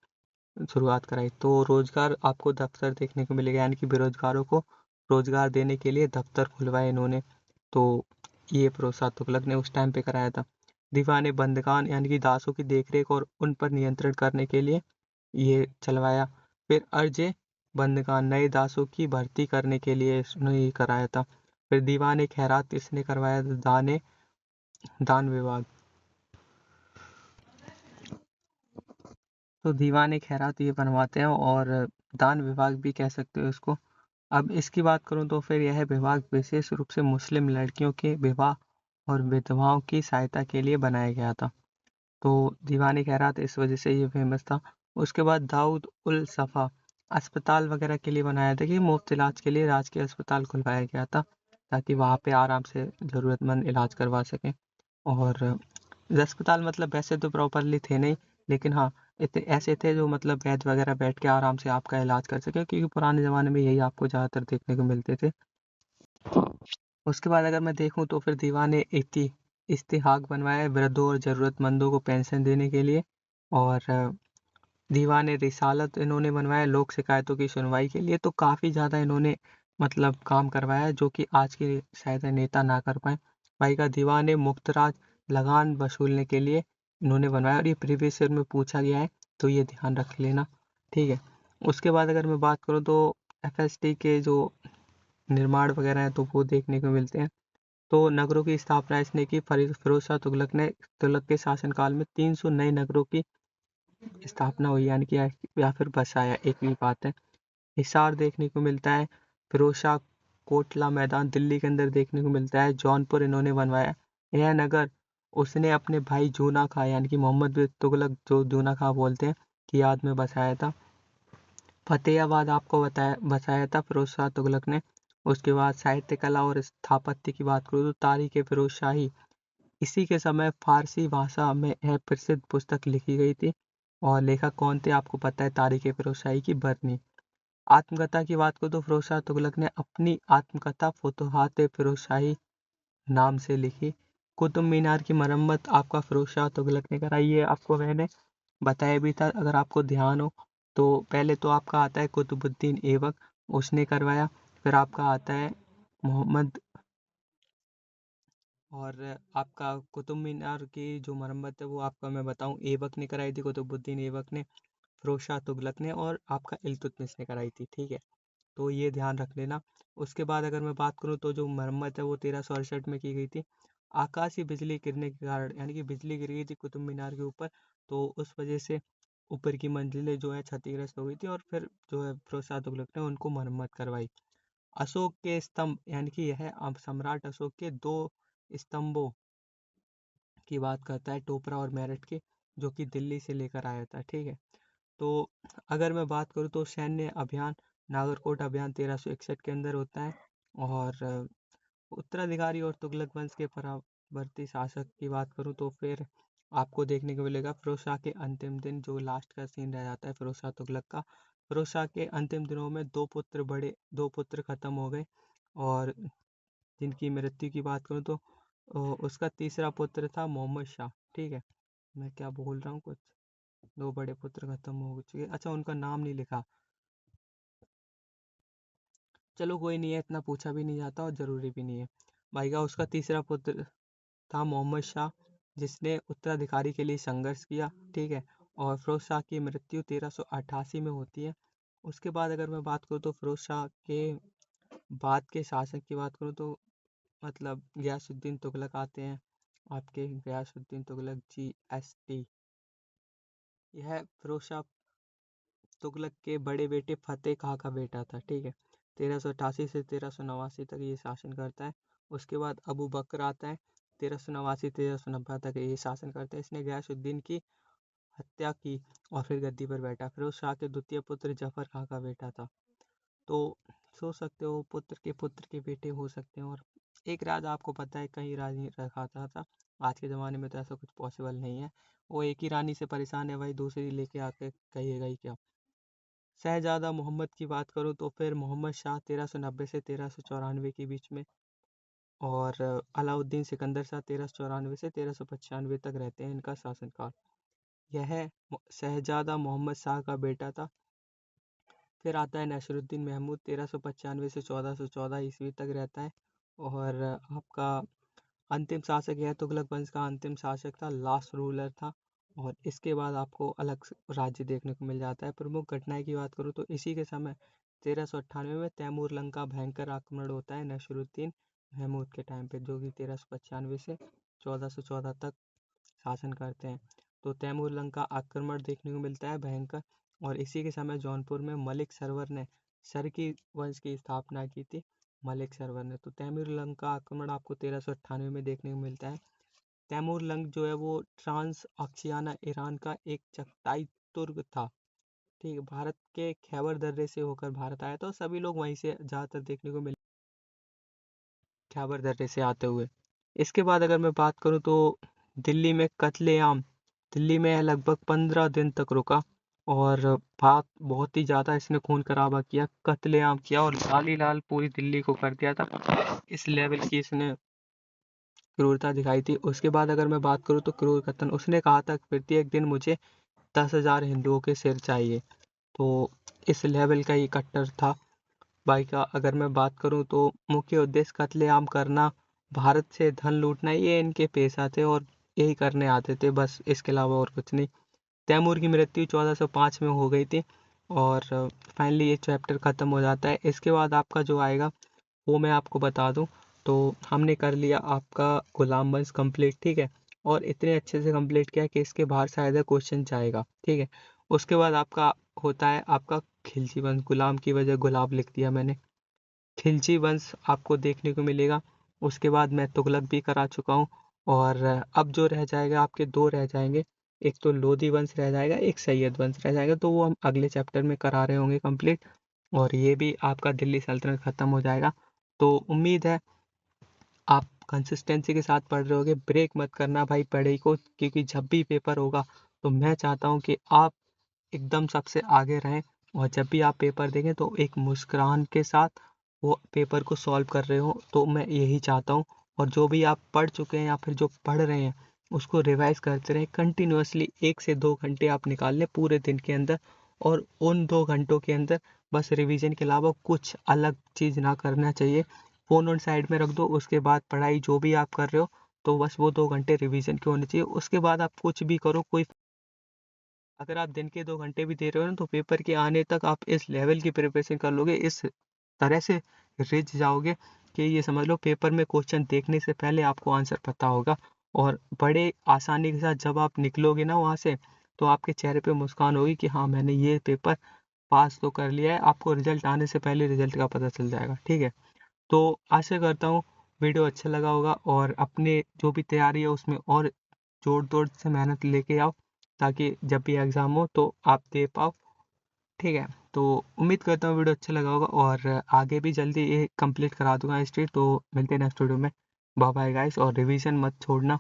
शुरुआत कराई। तो रोजगार आपको दफ्तर देखने को मिलेगा, यानी कि बेरोजगारों को रोजगार देने के लिए दफ्तर खुलवाए इन्होंने। तो ये फिरोज शाह तुगलक ने उस टाइम पे कराया था। दीवाने बंदगान यानी कि दासों की देखरेख और उन पर नियंत्रण करने के लिए ये चलवाया। फिर अर्जे बंदगान नए दासों की भर्ती करने के लिए इसने ये कराया था। फिर दीवाने खैरात इसने करवाया था। दान विभाग। तो दीवाने खैरात ये बनवाते हैं और दान विभाग भी कह सकते हो इसको। अब इसकी बात करूं तो फिर यह विभाग विशेष रूप से मुस्लिम लड़कियों के विवाह और विधवाओं की सहायता के लिए बनाया गया था। तो दीवाने खैरात इस वजह से ये फेमस था। उसके बाद दाऊद उल सफ़ा अस्पताल वगैरह के लिए बनाया था कि मुफ्त इलाज के लिए राजकीय अस्पताल खुलवाया गया था, ताकि वहाँ पे आराम से ज़रूरतमंद इलाज करवा सकें। और अस्पताल मतलब वैसे तो प्रॉपरली थे नहीं, लेकिन हाँ इतने ऐसे थे जो मतलब वैद्य वगैरह बैठ के आराम से आपका इलाज कर सके, क्योंकि पुराने ज़माने में यही आपको ज़्यादातर देखने को मिलते थे। उसके बाद अगर मैं देखूं तो फिर दीवाने इस्तिहाक बनवाया वृद्धों और ज़रूरतमंदों को पेंशन देने के लिए। और दीवाने रिसालत इन्होंने बनवाया लोक शिकायतों की सुनवाई के लिए। तो काफ़ी ज़्यादा इन्होंने मतलब काम करवाया जो कि आज के शायद नेता ना कर पाए। भाई का दीवाने मुख्तराज लगान वसूलने के लिए इन्होंने बनवाया, और ये प्रीवियस ईयर में पूछा गया है, तो ये ध्यान रख लेना। ठीक है। उसके बाद अगर मैं बात करूँ तो एफएसटी के जो निर्माण वगैरह हैं तो वो देखने को मिलते हैं। तो नगरों की स्थापना इसने की। फिरोज शाह तुगलक के शासनकाल में 300 नए नगरों की स्थापना हुई, यानी कि या फिर बसाया, एक भी बात है। हिसार देखने को मिलता है। फिरोज शाह कोटला मैदान दिल्ली के अंदर देखने को मिलता है। जौनपुर इन्होंने बनवाया। यह नगर उसने अपने भाई जूना खां यानी कि मोहम्मद बिन तुगलक जो जूना खां बोलते हैं की याद में बसाया था। फतेहाबाद आपको बसाया था फिरोज शाह तुगलक ने। उसके बाद साहित्य कला और स्थापत्य की बात करूँ तो तारीख फिरोज शाही इसी के समय फारसी भाषा में यह प्रसिद्ध पुस्तक लिखी गई थी। और लेखक कौन थे आपको पता है, तारीख फिरोज शाही की बरनी। आत्मकथा की बात करूँ तो फिरोज शाह तुगलक ने अपनी आत्मकथा फुतुहात फिरोज शाही नाम से लिखी। कुतुब मीनार की मरम्मत आपका फिरोज शाह तुगलक ने कराई है, आपको मैंने बताया भी था अगर आपको ध्यान हो। तो पहले तो आपका आता है कुतुबुद्दीन ऐबक, उसने करवाया। फिर आपका आता है मोहम्मद, और आपका कुतुब मीनार की जो मरम्मत है वो आपका मैं बताऊं ऐबक ने कराई थी, कुतुबुद्दीन ऐबक ने, फिरोज शाह तुगलक ने, और आपका इल्तुतमिश ने कराई थी। ठीक है। तो ये ध्यान रख लेना। उसके बाद अगर मैं बात करूँ तो जो मरम्मत है वो 1368 में की गई थी। आकाशीय बिजली गिरने के कारण, यानी कि बिजली गिर गई थी कुतुब मीनार के ऊपर, तो उस वजह से ऊपर की मंजिलें जो है क्षतिग्रस्त हो गई थी, और फिर जो है फिरोज शाह तुगलक ने उनको मरम्मत करवाई। अशोक के स्तंभ, यानी कि यह अब सम्राट अशोक के दो स्तंभों की बात करता है, टोपरा और मेरठ के, जो कि दिल्ली से लेकर आया था। ठीक है। तो अगर मैं बात करूँ तो सैन्य अभियान नागरकोट अभियान 1361 के अंदर होता है। और उत्तराधिकारी और तुगलक वंश के परावर्ती शासक की बात करूँ तो फिर आपको देखने को मिलेगा फिरोज शाह के अंतिम दिन, जो लास्ट का सीन रह जाता है फिरोज शाह तुगलक का। फिरोज शाह के अंतिम दिनों में दो पुत्र खत्म हो गए। और जिनकी मृत्यु की बात करूँ तो उसका तीसरा पुत्र था मोहम्मद शाह। ठीक है। मैं क्या बोल रहा हूँ कुछ, दो बड़े पुत्र खत्म हो चुके, अच्छा उनका नाम नहीं लिखा। चलो कोई नहीं है, इतना पूछा भी नहीं जाता और ज़रूरी भी नहीं है। भाई का उसका तीसरा पुत्र था मोहम्मद शाह, जिसने उत्तराधिकारी के लिए संघर्ष किया। ठीक है। और फिरोज शाह की मृत्यु 1388 में होती है। उसके बाद अगर मैं बात करूँ तो फिरोज शाह के बाद के शासक की बात करूँ तो मतलब गयासुद्दीन तुगलक आते हैं। आपके गयासुद्दीन तुगलक GST, यह फिरोज शाह तुगलक के बड़े बेटे फतेह खां का बेटा था। ठीक है। 1388 से 1389 तक ये शासन करता है। उसके बाद अबू बकर आता है, 1389 तक ये शासन करता है। इसने गयासुद्दीन की हत्या की और फिर गद्दी पर बैठा। फिरोज शाह के द्वितीय पुत्र जफर खां का बेटा था। तो सोच सकते हो पुत्र के बेटे हो सकते हैं। और एक राजा आपको पता है कहीं राज नहीं रखा था आज के ज़माने में तो ऐसा कुछ पॉसिबल नहीं है। वो एक ही रानी से परेशान है भाई, दूसरी लेके आके कहिएगा ही क्या। शहजादा मोहम्मद की बात करूँ तो फिर मोहम्मद शाह 1390 से 1394 के बीच में, और अलाउद्दीन सिकंदर शाह 1394 से 1395 तक रहते हैं इनका शासनकाल। यह शहजादा मोहम्मद शाह का बेटा था। फिर आता है नसरुद्दीन महमूद, 1395 से 1414 ईस्वी तक रहता है। और आपका अंतिम शासक यह तुगलक वंश का अंतिम शासक था, लास्ट रूलर था। और इसके बाद आपको अलग राज्य देखने को मिल जाता है। प्रमुख घटनाएं की बात करूँ तो इसी के समय 1398 में तैमूर लंग का भयंकर आक्रमण होता है नसरुद्दीन महमूद के टाइम पे, जो कि 1395 से 1414 तक शासन करते हैं। तो तैमूर लंग का आक्रमण देखने को मिलता है भयंकर। और इसी के समय जौनपुर में मलिक सरवर ने सरकी वंश की स्थापना की थी, मलिक सरवर ने। तो तैमूर लंग का आक्रमण आपको 1398 में देखने को मिलता है। तैमूर लंग जो है वो ट्रांस अक्सियाना ईरान का एक चगताई तुर्क था। ठीक है, भारत के खैबर दर्रे से होकर भारत आया था और सभी लोग वहीं से ज़्यादातर देखने को मिले, खैबर दर्रे से आते हुए। इसके बाद अगर मैं बात करूँ तो दिल्ली में कत्लेआम, दिल्ली में लगभग 15 दिन तक रुका। और बात बहुत ही ज़्यादा इसने खून खराबा किया, कत्लेआम किया और लाल ही लाल पूरी दिल्ली को कर दिया था। इस लेवल की इसने क्रूरता दिखाई थी। उसके बाद अगर मैं बात करूँ तो क्रूर कत्ल, उसने कहा था प्रत्येक दिन मुझे 10,000 हिंदुओं के सिर चाहिए। तो इस लेवल का ये कट्टर था भाई का। अगर मैं बात करूँ तो मुख्य उद्देश्य कत्लेआम करना, भारत से धन लूटना, ये इनके पेशा थे और यही करने आते थे बस, इसके अलावा और कुछ नहीं। तैमूर की मृत्यु 1405 में हो गई थी और फाइनली ये चैप्टर ख़त्म हो जाता है। इसके बाद आपका जो आएगा वो मैं आपको बता दूं। तो हमने कर लिया आपका गुलाम वंश कंप्लीट, ठीक है। और इतने अच्छे से कंप्लीट किया कि इसके बाहर शायद क्वेश्चन जाएगा, ठीक है। उसके बाद आपका होता है आपका खिलजी वंश, गुलाम की वजह गुलाब लिख दिया मैंने। खिलजी वंश आपको देखने को मिलेगा। उसके बाद मैं तुगलक भी करा चुका हूँ। और अब जो रह जाएगा आपके दो रह जाएंगे, एक तो लोधी वंश रह जाएगा, एक सैयद वंश रह जाएगा। तो वो हम अगले चैप्टर में करा रहे होंगे कंप्लीट। और ये भी आपका दिल्ली सल्तनत ख़त्म हो जाएगा। तो उम्मीद है आप कंसिस्टेंसी के साथ पढ़ रहे होगे, ब्रेक मत करना भाई पढ़ाई को, क्योंकि जब भी पेपर होगा तो मैं चाहता हूँ कि आप एकदम सबसे आगे रहें। और जब भी आप पेपर देंगे तो एक मुस्कुराहट के साथ वो पेपर को सॉल्व कर रहे हो, तो मैं यही चाहता हूँ। और जो भी आप पढ़ चुके हैं या फिर जो पढ़ रहे हैं उसको रिवाइज करते रहें कंटिन्यूअसली। 1 से 2 घंटे आप निकाल लें पूरे दिन के अंदर, और उन 2 घंटों के अंदर बस रिवीजन के अलावा कुछ अलग चीज़ ना करना चाहिए। फ़ोन ऑन साइड में रख दो, उसके बाद पढ़ाई जो भी आप कर रहे हो तो बस वो 2 घंटे रिवीजन के होने चाहिए। उसके बाद आप कुछ भी करो, कोई अगर आप दिन के 2 घंटे भी दे रहे हो ना, तो पेपर के आने तक आप इस लेवल की प्रिपरेशन कर लोगे, इस तरह से रिझ जाओगे कि ये समझ लो पेपर में क्वेश्चन देखने से पहले आपको आंसर पता होगा। और बड़े आसानी के साथ जब आप निकलोगे ना वहाँ से, तो आपके चेहरे पे मुस्कान होगी कि हाँ मैंने ये पेपर पास तो कर लिया है। आपको रिजल्ट आने से पहले रिजल्ट का पता चल जाएगा, ठीक है। तो आशा करता हूँ वीडियो अच्छा लगा होगा, और अपने जो भी तैयारी है उसमें और जोड़ तोड़ से मेहनत लेके आओ, ताकि जब भी एग्ज़ाम हो तो आप दे पाओ, ठीक है। तो उम्मीद करता हूँ वीडियो अच्छा लगा होगा, और आगे भी जल्दी ये कंप्लीट करा दूंगा हिस्ट्री। तो मिलते हैं नेक्स्ट वीडियो में। बाय बाय गाइस, और रिवीजन मत छोड़ना।